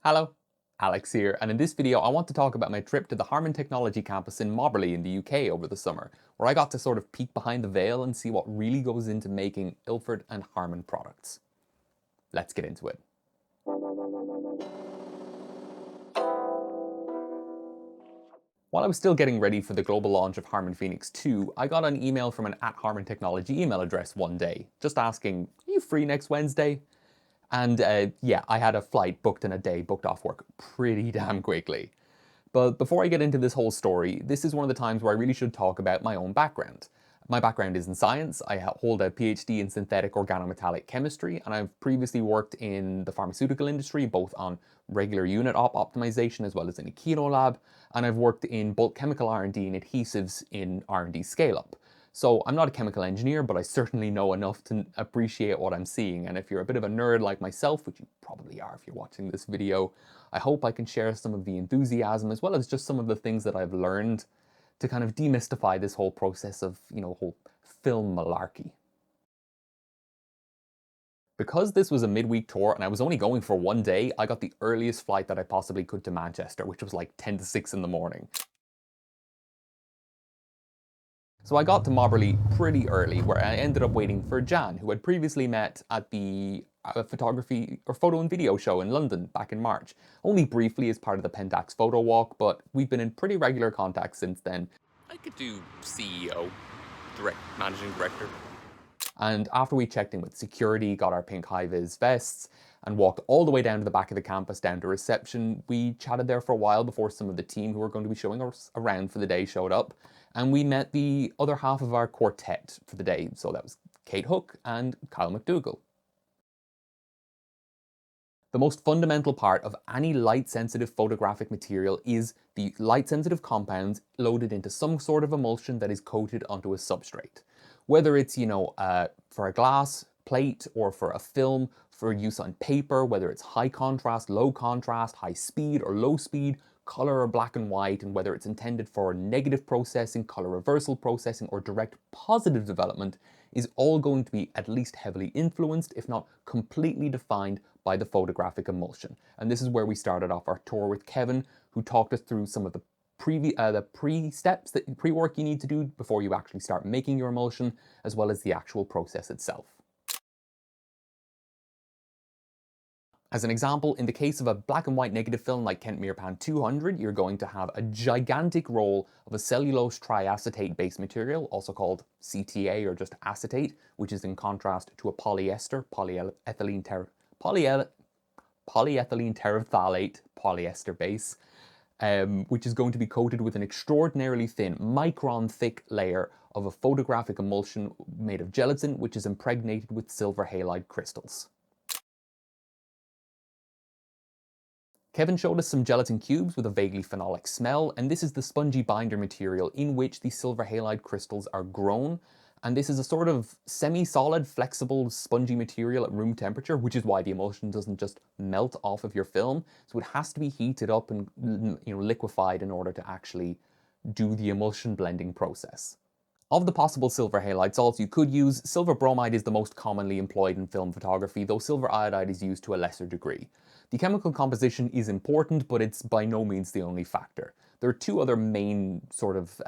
Hello, Alex here, and in this video I want to talk about my trip to the Harman Technology campus in Moberly in the UK over the summer, where I got to sort of peek behind the veil and see what really goes into making Ilford and Harman products. Let's get into it. While I was still getting ready for the global launch of Harman Phoenix II, I got an email from an @Harman Technology email address one day, just asking, "Are you free next Wednesday?" And yeah, I had a flight booked in a day, booked off work pretty damn quickly. But before I get into this whole story, this is one of the times where I really should talk about my own background. My background is in science. I hold a PhD in synthetic organometallic chemistry, and I've previously worked in the pharmaceutical industry, both on regular unit optimization as well as in a keto lab, and I've worked in bulk chemical R&D and adhesives in R&D scale-up. So I'm not a chemical engineer, but I certainly know enough to appreciate what I'm seeing. And if you're a bit of a nerd like myself, which you probably are if you're watching this video, I hope I can share some of the enthusiasm as well as just some of the things that I've learned to kind of demystify this whole process of, whole film malarkey. Because this was a midweek tour and I was only going for one day, I got the earliest flight that I possibly could to Manchester, which was like 10 to 6 in the morning. So I got to Moberly pretty early, where I ended up waiting for Jan, who I'd previously met at the photography or photo and video show in London back in March. Only briefly as part of the Pentax photo walk, but we've been in pretty regular contact since then. I could do CEO, managing director. And after we checked in with security, got our pink high-vis vests, and walked all the way down to the back of the campus, down to reception, we chatted there for a while before some of the team who were going to be showing us around for the day showed up. And we met the other half of our quartet for the day. So that was Kate Hook and Kyle McDougall. The most fundamental part of any light-sensitive photographic material is the light-sensitive compounds loaded into some sort of emulsion that is coated onto a substrate. Whether it's, for a glass plate or for a film, for use on paper, whether it's high contrast, low contrast, high speed or low speed, color or black and white, and whether it's intended for negative processing, color reversal processing, or direct positive development, is all going to be at least heavily influenced, if not completely defined, by the photographic emulsion. And this is where we started off our tour with Kevin, who talked us through some of the pre-steps, the pre-work you need to do before you actually start making your emulsion, as well as the actual process itself. As an example, in the case of a black and white negative film like Kent Mirpan 200, you're going to have a gigantic roll of a cellulose triacetate base material, also called CTA or just acetate, which is in contrast to a polyester, polyethylene terephthalate polyester base, which is going to be coated with an extraordinarily thin, micron-thick layer of a photographic emulsion made of gelatin, which is impregnated with silver halide crystals. Kevin showed us some gelatin cubes with a vaguely phenolic smell, and this is the spongy binder material in which the silver halide crystals are grown. And this is a sort of semi-solid, flexible, spongy material at room temperature, which is why the emulsion doesn't just melt off of your film. So it has to be heated up and liquefied in order to actually do the emulsion blending process. Of the possible silver halide salts you could use, silver bromide is the most commonly employed in film photography, though silver iodide is used to a lesser degree. The chemical composition is important, but it's by no means the only factor. There are two other main sort of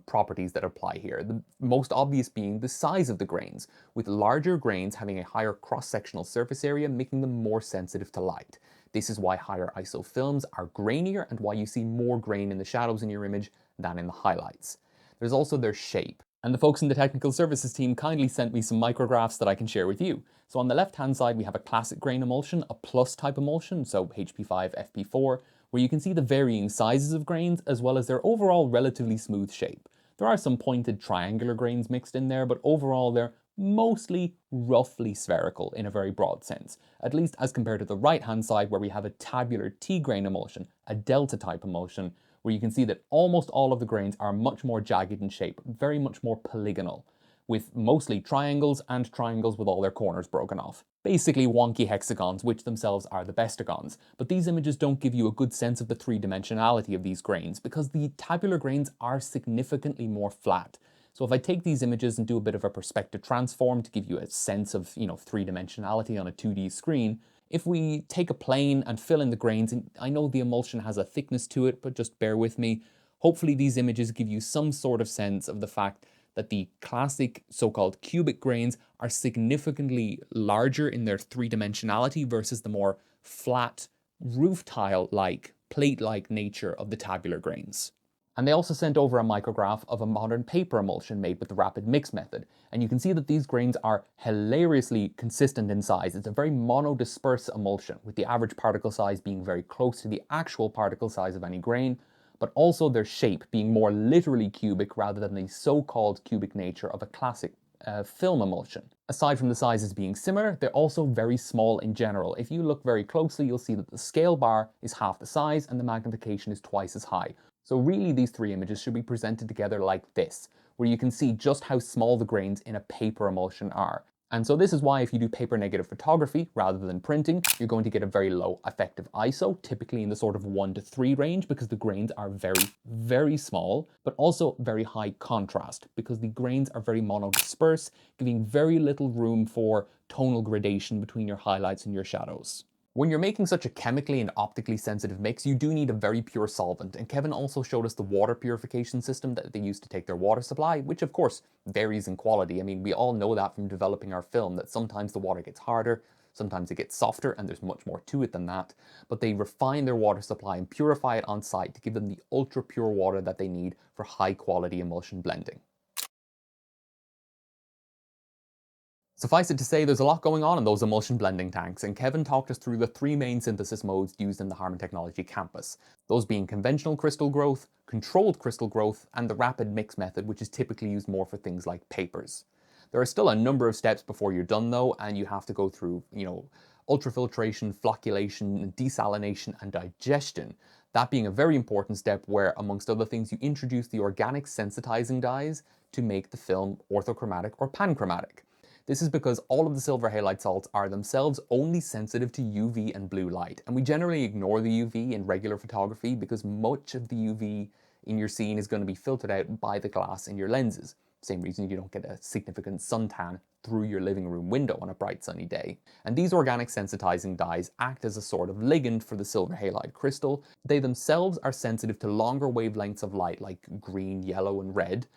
properties that apply here, the most obvious being the size of the grains, with larger grains having a higher cross-sectional surface area, making them more sensitive to light. This is why higher ISO films are grainier and why you see more grain in the shadows in your image than in the highlights. There's also their shape. And the folks in the technical services team kindly sent me some micrographs that I can share with you. So on the left-hand side, we have a classic grain emulsion, a plus type emulsion, so HP5, FP4, where you can see the varying sizes of grains as well as their overall relatively smooth shape. There are some pointed triangular grains mixed in there, but overall they're mostly roughly spherical in a very broad sense, at least as compared to the right-hand side where we have a tabular T-grain emulsion, a delta type emulsion, where you can see that almost all of the grains are much more jagged in shape, very much more polygonal, with mostly triangles and triangles with all their corners broken off. Basically wonky hexagons, which themselves are the bestagons. But these images don't give you a good sense of the three-dimensionality of these grains, because the tabular grains are significantly more flat. So if I take these images and do a bit of a perspective transform to give you a sense of, three-dimensionality on a 2D screen, If we take a plane and fill in the grains, and I know the emulsion has a thickness to it, but just bear with me, hopefully these images give you some sort of sense of the fact that the classic so-called cubic grains are significantly larger in their three-dimensionality versus the more flat, roof tile-like, plate-like nature of the tabular grains. And they also sent over a micrograph of a modern paper emulsion made with the rapid mix method. And you can see that these grains are hilariously consistent in size. It's a very monodisperse emulsion, with the average particle size being very close to the actual particle size of any grain, but also their shape being more literally cubic rather than the so-called cubic nature of a classic film emulsion. Aside from the sizes being similar, they're also very small in general. If you look very closely, you'll see that the scale bar is half the size and the magnification is twice as high. So really these three images should be presented together like this, where you can see just how small the grains in a paper emulsion are. And so this is why if you do paper negative photography rather than printing, you're going to get a very low effective ISO, typically in the sort of 1 to 3 range, because the grains are very, very small, but also very high contrast, because the grains are very monodisperse, giving very little room for tonal gradation between your highlights and your shadows. When you're making such a chemically and optically sensitive mix, you do need a very pure solvent, and Kevin also showed us the water purification system that they use to take their water supply, which of course varies in quality. I mean, we all know that from developing our film, that sometimes the water gets harder, sometimes it gets softer, and there's much more to it than that, but they refine their water supply and purify it on site to give them the ultra pure water that they need for high quality emulsion blending. Suffice it to say, there's a lot going on in those emulsion blending tanks, and Kevin talked us through the three main synthesis modes used in the Harman Technology campus, those being conventional crystal growth, controlled crystal growth, and the rapid mix method, which is typically used more for things like papers. There are still a number of steps before you're done though, and you have to go through, ultrafiltration, flocculation, desalination, and digestion. That being a very important step where, amongst other things, you introduce the organic sensitizing dyes to make the film orthochromatic or panchromatic. This is because all of the silver halide salts are themselves only sensitive to UV and blue light, and we generally ignore the UV in regular photography because much of the UV in your scene is going to be filtered out by the glass in your lenses. Same reason you don't get a significant suntan through your living room window on a bright sunny day. And these organic sensitizing dyes act as a sort of ligand for the silver halide crystal. They themselves are sensitive to longer wavelengths of light like green, yellow, and red,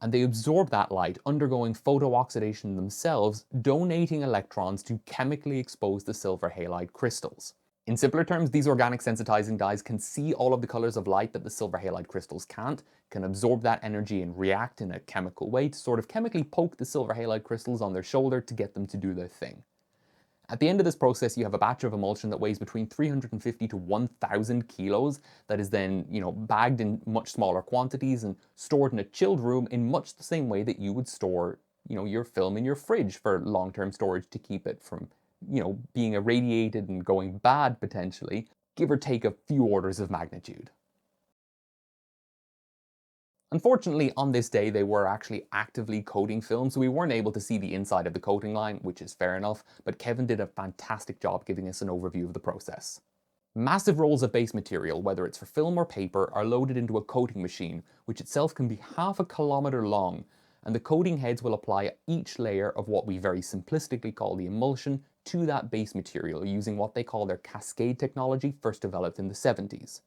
and they absorb that light, undergoing photooxidation themselves, donating electrons to chemically expose the silver halide crystals. In simpler terms, these organic sensitizing dyes can see all of the colors of light that the silver halide crystals can't, can absorb that energy and react in a chemical way to sort of chemically poke the silver halide crystals on their shoulder to get them to do their thing. At the end of this process, you have a batch of emulsion that weighs between 350 to 1,000 kilos that is then, bagged in much smaller quantities and stored in a chilled room in much the same way that you would store, your film in your fridge for long-term storage to keep it from, being irradiated and going bad potentially, give or take a few orders of magnitude. Unfortunately, on this day, they were actually actively coating film, so we weren't able to see the inside of the coating line, which is fair enough, but Kevin did a fantastic job giving us an overview of the process. Massive rolls of base material, whether it's for film or paper, are loaded into a coating machine, which itself can be half a kilometer long, and the coating heads will apply each layer of what we very simplistically call the emulsion to that base material using what they call their cascade technology, first developed in the 70s.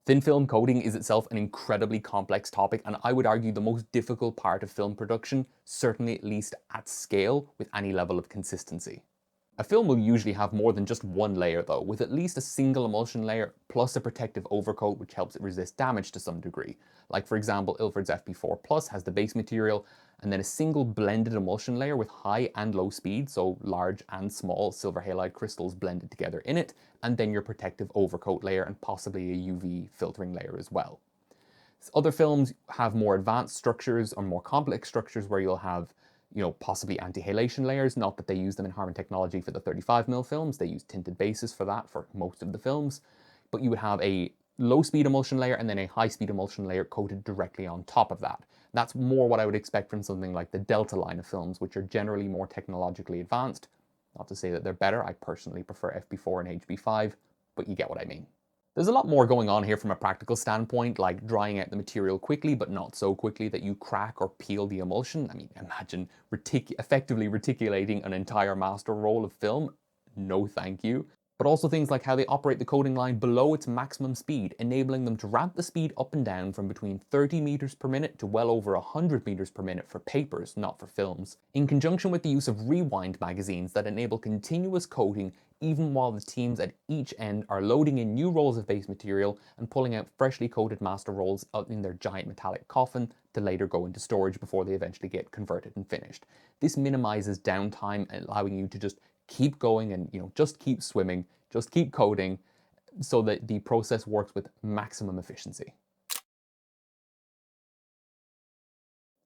Thin film coating is itself an incredibly complex topic, and I would argue the most difficult part of film production, certainly at least at scale, with any level of consistency. A film will usually have more than just one layer though, with at least a single emulsion layer plus a protective overcoat which helps it resist damage to some degree. Like for example, Ilford's FP4 Plus has the base material and then a single blended emulsion layer with high and low speed, so large and small silver halide crystals blended together in it, and then your protective overcoat layer and possibly a UV filtering layer as well. Other films have more advanced structures or more complex structures where you'll have possibly anti-halation layers, not that they use them in Harman Technology for the 35mm films, they use tinted bases for that for most of the films, but you would have a low-speed emulsion layer and then a high-speed emulsion layer coated directly on top of that. That's more what I would expect from something like the Delta line of films, which are generally more technologically advanced. Not to say that they're better, I personally prefer FP4 and HB5, but you get what I mean. There's a lot more going on here from a practical standpoint, like drying out the material quickly, but not so quickly that you crack or peel the emulsion. I mean, imagine effectively reticulating an entire master roll of film. No thank you. but also things like how they operate the coating line below its maximum speed, enabling them to ramp the speed up and down from between 30 meters per minute to well over 100 meters per minute for papers, not for films, in conjunction with the use of rewind magazines that enable continuous coating even while the teams at each end are loading in new rolls of base material and pulling out freshly coated master rolls out in their giant metallic coffin to later go into storage before they eventually get converted and finished. This minimizes downtime, allowing you to just keep going and just keep swimming, just keep coding, so that the process works with maximum efficiency.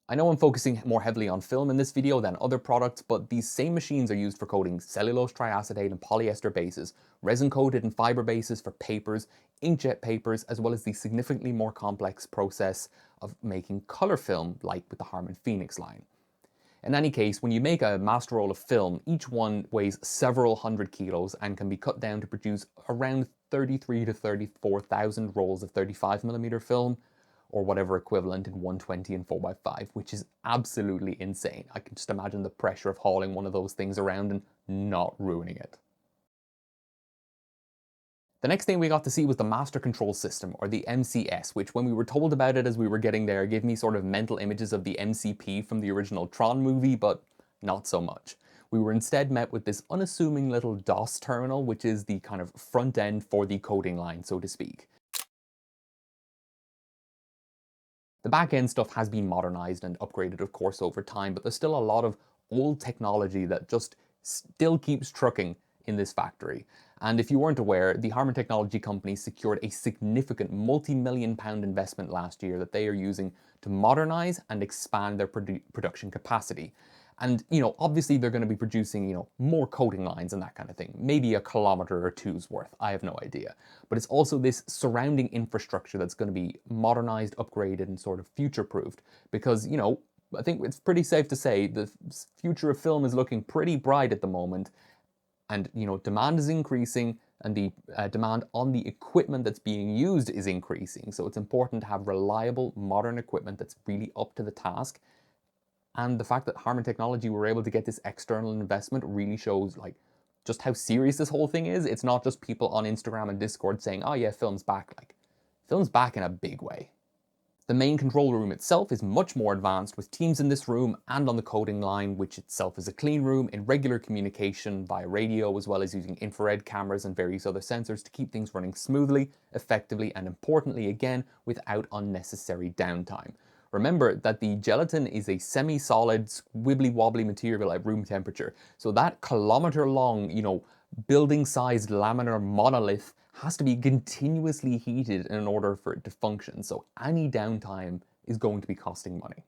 I know I'm focusing more heavily on film in this video than other products, but these same machines are used for coating cellulose triacetate and polyester bases, resin coated and fiber bases for papers, inkjet papers, as well as the significantly more complex process of making color film, like with the Harman Phoenix line. In any case, when you make a master roll of film, each one weighs several hundred kilos and can be cut down to produce around 33 to 34,000 rolls of 35mm film, or whatever equivalent in 120 and 4x5, which is absolutely insane. I can just imagine the pressure of hauling one of those things around and not ruining it. The next thing we got to see was the Master Control System, or the MCS, which when we were told about it as we were getting there, gave me sort of mental images of the MCP from the original Tron movie, but not so much. We were instead met with this unassuming little DOS terminal, which is the kind of front end for the coding line, so to speak. The back end stuff has been modernized and upgraded, of course, over time, but there's still a lot of old technology that just still keeps trucking in this factory. And if you weren't aware, the Harman Technology company secured a significant multi-million-pound investment last year that they are using to modernize and expand their production capacity. And, obviously they're going to be producing, more coating lines and that kind of thing. Maybe a kilometer or two's worth, I have no idea. But it's also this surrounding infrastructure that's going to be modernized, upgraded, and sort of future-proofed. Because, I think it's pretty safe to say the future of film is looking pretty bright at the moment. And, demand is increasing, and the demand on the equipment that's being used is increasing. So it's important to have reliable, modern equipment that's really up to the task. And the fact that Harman Technology were able to get this external investment really shows just how serious this whole thing is. It's not just people on Instagram and Discord saying, oh yeah, film's back. Film's back in a big way. The main control room itself is much more advanced, with teams in this room and on the coding line, which itself is a clean room, in regular communication via radio, as well as using infrared cameras and various other sensors to keep things running smoothly, effectively, and importantly again, without unnecessary downtime. Remember that the gelatin is a semi-solid, wibbly-wobbly material at room temperature, so that kilometer-long, building-sized laminar monolith has to be continuously heated in order for it to function, so any downtime is going to be costing money.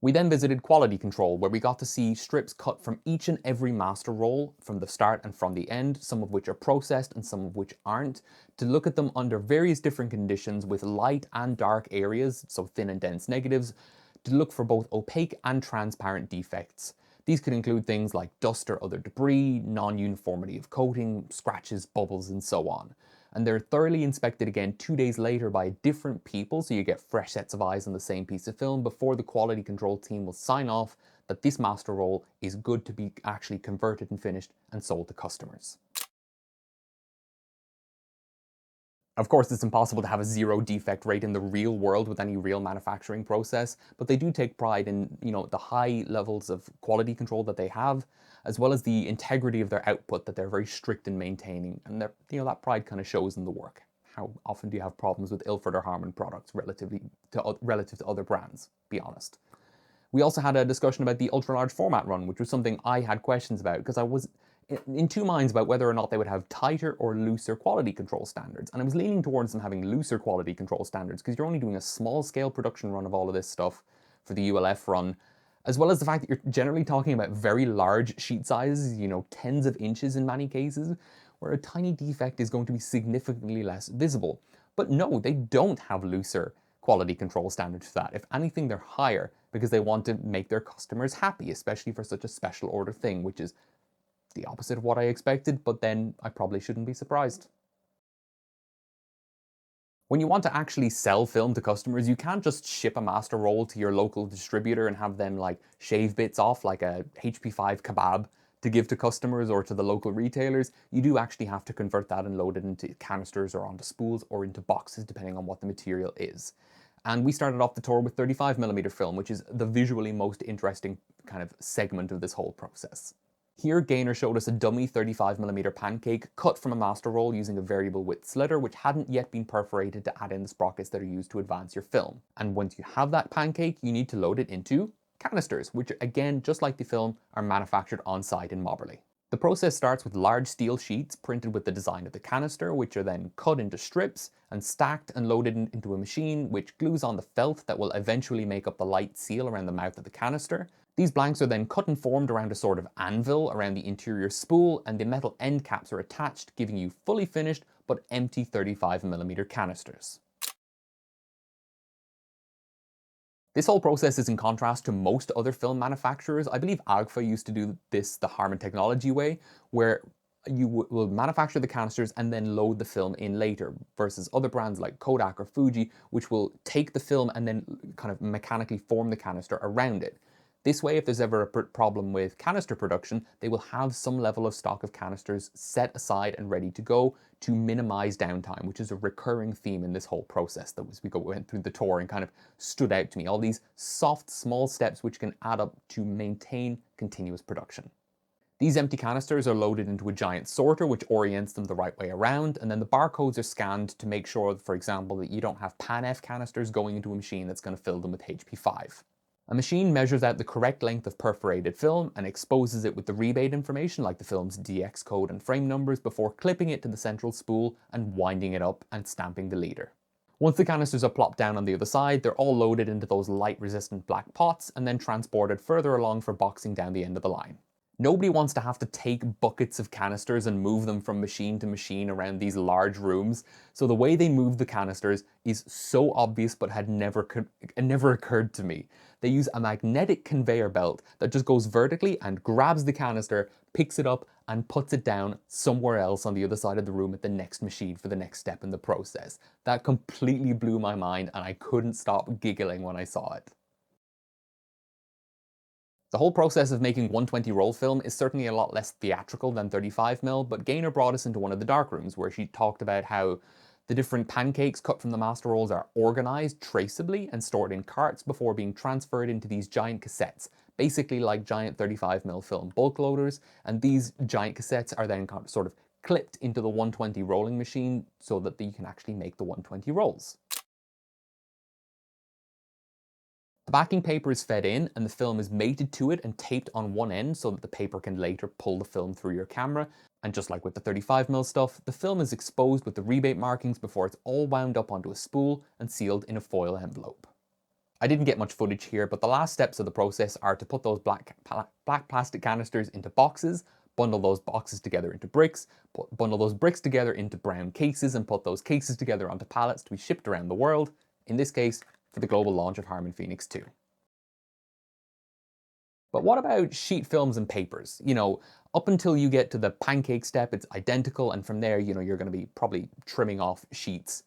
We then visited quality control, where we got to see strips cut from each and every master roll from the start and from the end, some of which are processed and some of which aren't, to look at them under various different conditions with light and dark areas, so thin and dense negatives, to look for both opaque and transparent defects. These could include things like dust or other debris, non-uniformity of coating, scratches, bubbles, and so on. And they're thoroughly inspected again 2 days later by different people, so you get fresh sets of eyes on the same piece of film before the quality control team will sign off that this master roll is good to be actually converted and finished and sold to customers. Of course, it's impossible to have a zero defect rate in the real world with any real manufacturing process, but they do take pride in, the high levels of quality control that they have, as well as the integrity of their output that they're very strict in maintaining. And that pride kind of shows in the work. How often do you have problems with Ilford or Harman products relative to other brands? Be honest. We also had a discussion about the ultra-large format run, which was something I had questions about because I was in two minds about whether or not they would have tighter or looser quality control standards. And I was leaning towards them having looser quality control standards because you're only doing a small scale production run of all of this stuff for the ULF run, as well as the fact that you're generally talking about very large sheet sizes, tens of inches in many cases, where a tiny defect is going to be significantly less visible. But no, they don't have looser quality control standards for that. If anything, they're higher because they want to make their customers happy, especially for such a special order thing, which is the opposite of what I expected, but then I probably shouldn't be surprised. When you want to actually sell film to customers, you can't just ship a master roll to your local distributor and have them shave bits off like a HP5 kebab to give to customers or to the local retailers, you do actually have to convert that and load it into canisters or onto spools or into boxes, depending on what the material is. And we started off the tour with 35mm film, which is the visually most interesting kind of segment of this whole process. Here, Gaynor showed us a dummy 35mm pancake cut from a master roll using a variable width slitter, which hadn't yet been perforated to add in the sprockets that are used to advance your film. And once you have that pancake, you need to load it into canisters, which again, just like the film, are manufactured on site in Mobberley. The process starts with large steel sheets printed with the design of the canister, which are then cut into strips and stacked and loaded into a machine which glues on the felt that will eventually make up the light seal around the mouth of the canister. These blanks are then cut and formed around a sort of anvil around the interior spool, and the metal end caps are attached, giving you fully finished but empty 35mm canisters. This whole process is in contrast to most other film manufacturers. I believe Agfa used to do this the Harman Technology way, where you will manufacture the canisters and then load the film in later, versus other brands like Kodak or Fuji, which will take the film and then kind of mechanically form the canister around it. This way, if there's ever a problem with canister production, they will have some level of stock of canisters set aside and ready to go to minimize downtime, which is a recurring theme in this whole process that as we went through the tour and kind of stood out to me. All these soft, small steps which can add up to maintain continuous production. These empty canisters are loaded into a giant sorter which orients them the right way around, and then the barcodes are scanned to make sure, for example, that you don't have Pan-F canisters going into a machine that's going to fill them with HP5. A machine measures out the correct length of perforated film and exposes it with the rebate information like the film's DX code and frame numbers before clipping it to the central spool and winding it up and stamping the leader. Once the canisters are plopped down on the other side, they're all loaded into those light-resistant black pots and then transported further along for boxing down the end of the line. Nobody wants to have to take buckets of canisters and move them from machine to machine around these large rooms, so the way they move the canisters is so obvious but had never occurred to me. They use a magnetic conveyor belt that just goes vertically and grabs the canister, picks it up and puts it down somewhere else on the other side of the room at the next machine for the next step in the process. That completely blew my mind and I couldn't stop giggling when I saw it. The whole process of making 120 roll film is certainly a lot less theatrical than 35mm, but Gaynor brought us into one of the dark rooms where she talked about how the different pancakes cut from the master rolls are organized traceably and stored in carts before being transferred into these giant cassettes, basically like giant 35mm film bulk loaders, and these giant cassettes are then sort of clipped into the 120 rolling machine so that you can actually make the 120 rolls. The backing paper is fed in and the film is mated to it and taped on one end so that the paper can later pull the film through your camera. And just like with the 35mm stuff, the film is exposed with the rebate markings before it's all wound up onto a spool and sealed in a foil envelope. I didn't get much footage here, but the last steps of the process are to put those black plastic canisters into boxes, bundle those boxes together into bricks, bundle those bricks together into brown cases, and put those cases together onto pallets to be shipped around the world, in this case, for the global launch of Harman Phoenix II. But what about sheet films and papers? Up until you get to the pancake step, it's identical, and from there, you're going to be probably trimming off sheets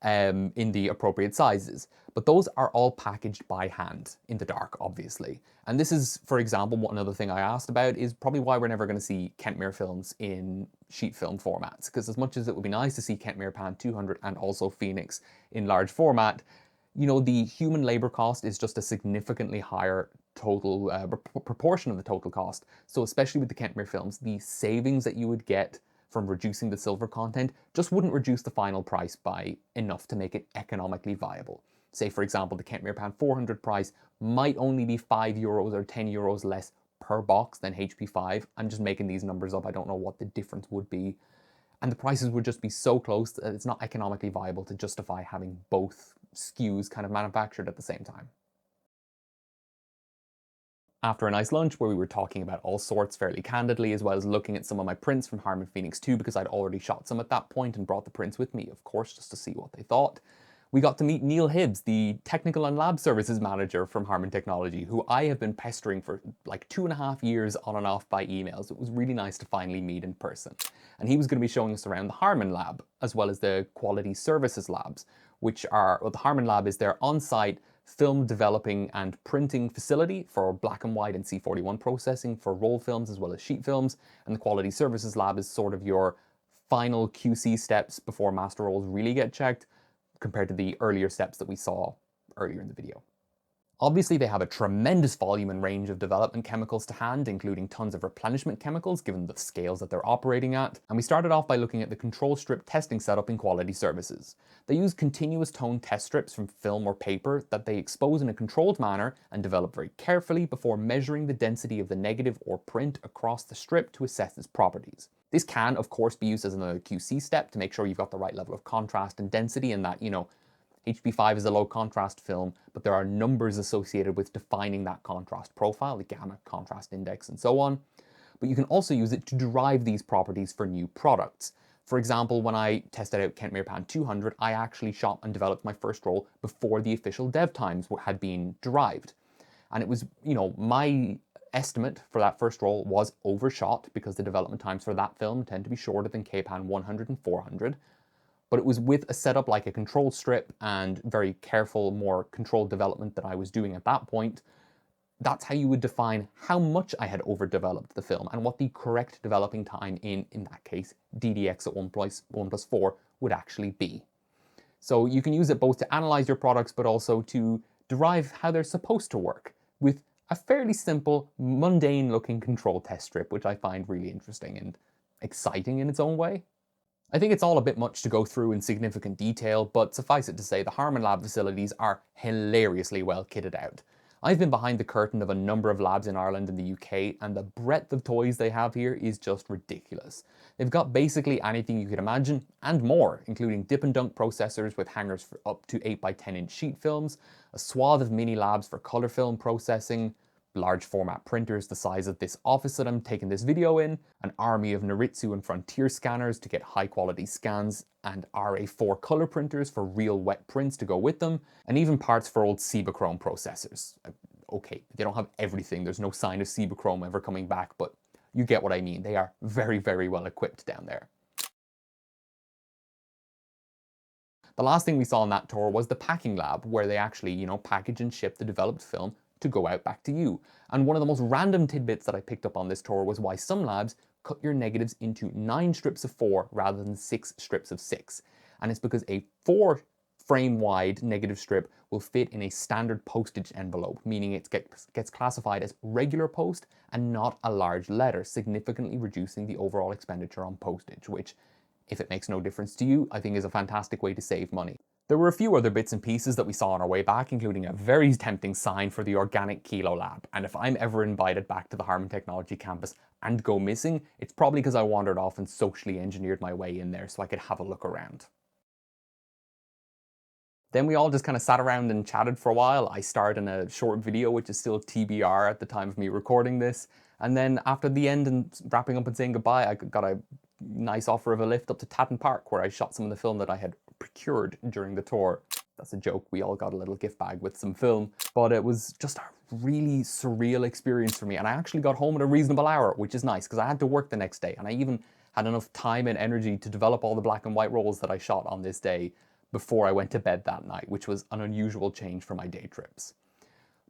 in the appropriate sizes. But those are all packaged by hand in the dark, obviously. And this is, for example, one other thing I asked about is probably why we're never going to see Kentmere films in sheet film formats. Because as much as it would be nice to see Kentmere Pan 200 and also Phoenix in large format, the human labor cost is just a significantly higher total proportion of the total cost. So especially with the Kentmere films, the savings that you would get from reducing the silver content just wouldn't reduce the final price by enough to make it economically viable. Say, for example, the Kentmere Pan 400 price might only be €5 or €10 less per box than HP5. I'm just making these numbers up. I don't know what the difference would be. And the prices would just be so close that it's not economically viable to justify having both SKUs kind of manufactured at the same time. After a nice lunch where we were talking about all sorts fairly candidly, as well as looking at some of my prints from Harman Phoenix II because I'd already shot some at that point and brought the prints with me, of course, just to see what they thought, we got to meet Neil Hibbs, the Technical and Lab Services Manager from Harman Technology, who I have been pestering for like 2.5 years on and off by emails. It was really nice to finally meet in person. And he was going to be showing us around the Harman Lab, as well as the Quality Services Labs, which are, well, the Harman Lab is their on-site film developing and printing facility for black and white and C41 processing for roll films as well as sheet films, and the quality services lab is sort of your final QC steps before master rolls really get checked, compared to the earlier steps that we saw earlier in the video. Obviously, they have a tremendous volume and range of development chemicals to hand, including tons of replenishment chemicals given the scales that they're operating at. And we started off by looking at the control strip testing setup in quality services. They use continuous tone test strips from film or paper that they expose in a controlled manner and develop very carefully before measuring the density of the negative or print across the strip to assess its properties. This can, of course, be used as another QC step to make sure you've got the right level of contrast and density, and that, HP5 is a low contrast film, but there are numbers associated with defining that contrast profile, the gamma contrast index and so on. But you can also use it to derive these properties for new products. For example, when I tested out Kent Mirpan 200, I actually shot and developed my first roll before the official dev times had been derived. And it was, my estimate for that first roll was overshot because the development times for that film tend to be shorter than Kpan 100 and 400. But it was with a setup like a control strip and very careful, more controlled development that I was doing at that point. That's how you would define how much I had overdeveloped the film and what the correct developing time in that case, DDX at 1+4 would actually be. So you can use it both to analyze your products, but also to derive how they're supposed to work with a fairly simple, mundane looking control test strip, which I find really interesting and exciting in its own way. I think it's all a bit much to go through in significant detail, but suffice it to say the Harman Lab facilities are hilariously well kitted out. I've been behind the curtain of a number of labs in Ireland and the UK, and the breadth of toys they have here is just ridiculous. They've got basically anything you could imagine, and more, including dip and dunk processors with hangers for up to 8x10-inch sheet films, a swath of mini labs for colour film processing, large format printers the size of this office that I'm taking this video in, an army of Noritsu and Frontier scanners to get high quality scans, and RA4 color printers for real wet prints to go with them, and even parts for old Cibachrome processors. Okay, they don't have everything, there's no sign of Cibachrome ever coming back, but you get what I mean. They are very, very well equipped down there. The last thing we saw on that tour was the packing lab, where they actually, package and ship the developed film to go out back to you. And one of the most random tidbits that I picked up on this tour was why some labs cut your negatives into 9 strips of 4 rather than 6 strips of 6. And it's because a 4 frame wide negative strip will fit in a standard postage envelope, meaning it gets classified as regular post and not a large letter, significantly reducing the overall expenditure on postage, which, if it makes no difference to you, I think is a fantastic way to save money. There were a few other bits and pieces that we saw on our way back, including a very tempting sign for the Organic Kilo Lab. And if I'm ever invited back to the Harman Technology campus and go missing, it's probably because I wandered off and socially engineered my way in there so I could have a look around. Then we all just kind of sat around and chatted for a while. I starred in a short video, which is still TBR at the time of me recording this. And then after the end and wrapping up and saying goodbye, I got a nice offer of a lift up to Tatton Park, where I shot some of the film that I had procured during the tour. That's a joke, we all got a little gift bag with some film, but it was just a really surreal experience for me, and I actually got home at a reasonable hour, which is nice because I had to work the next day, and I even had enough time and energy to develop all the black and white rolls that I shot on this day before I went to bed that night, which was an unusual change for my day trips.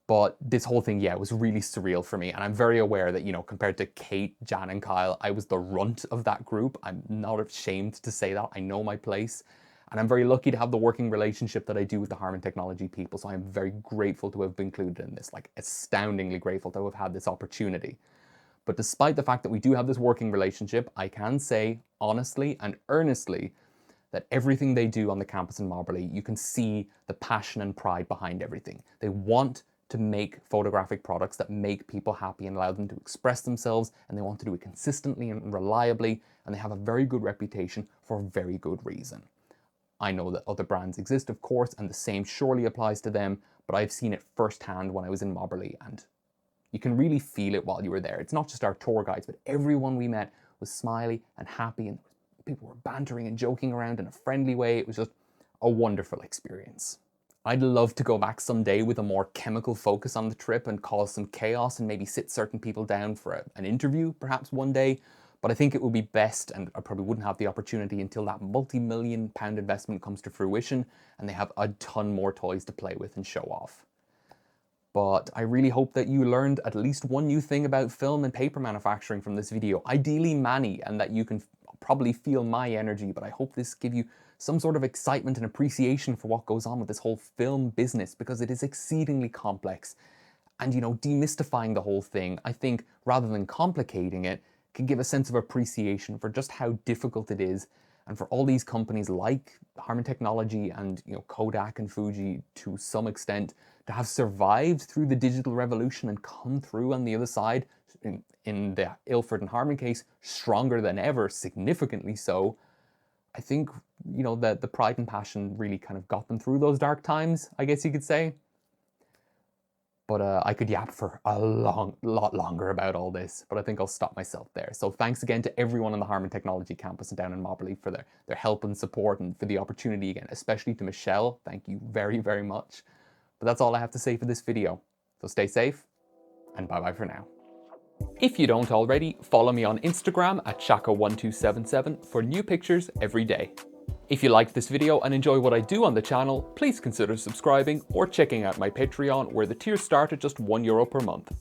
But this whole thing, yeah, was really surreal for me. And I'm very aware that, compared to Kate, Jan, and Kyle, I was the runt of that group. I'm not ashamed to say that. I know my place. And I'm very lucky to have the working relationship that I do with the Harman Technology people. So I'm very grateful to have been included in this, like astoundingly grateful to have had this opportunity. But despite the fact that we do have this working relationship, I can say honestly and earnestly that everything they do on the campus in Moberly, you can see the passion and pride behind everything. They want to make photographic products that make people happy and allow them to express themselves, and they want to do it consistently and reliably, and they have a very good reputation for a very good reason. I know that other brands exist, of course, and the same surely applies to them, but I've seen it firsthand when I was in Moberly, and you can really feel it while you were there. It's not just our tour guides, but everyone we met was smiley and happy, and people were bantering and joking around in a friendly way. It was just a wonderful experience. I'd love to go back someday with a more chemical focus on the trip and cause some chaos and maybe sit certain people down for an interview perhaps one day, But I think it would be best, and I probably wouldn't have the opportunity until that multi-million-pound investment comes to fruition and they have a ton more toys to play with and show off. But I really hope that you learned at least one new thing about film and paper manufacturing from this video, ideally many, and that you can probably feel my energy, but I hope this gives you some sort of excitement and appreciation for what goes on with this whole film business, because it is exceedingly complex. And, you know, demystifying the whole thing, I think, rather than complicating it, can give a sense of appreciation for just how difficult it is, and for all these companies like Harman Technology and, you know, Kodak and Fuji to some extent to have survived through the digital revolution and come through on the other side, in the Ilford and Harman case, stronger than ever, significantly so. I think, you know, the pride and passion really kind of got them through those dark times, I guess you could say. But I could yap for a lot longer about all this, but I think I'll stop myself there. So thanks again to everyone on the Harman Technology campus and down in Moberly for their help and support, and for the opportunity again, especially to Michelle. Thank you very, very much. But that's all I have to say for this video. So stay safe, and bye-bye for now. If you don't already, follow me on Instagram at Shaka1277 for new pictures every day. If you liked this video and enjoy what I do on the channel, please consider subscribing or checking out my Patreon, where the tiers start at just €1 per month.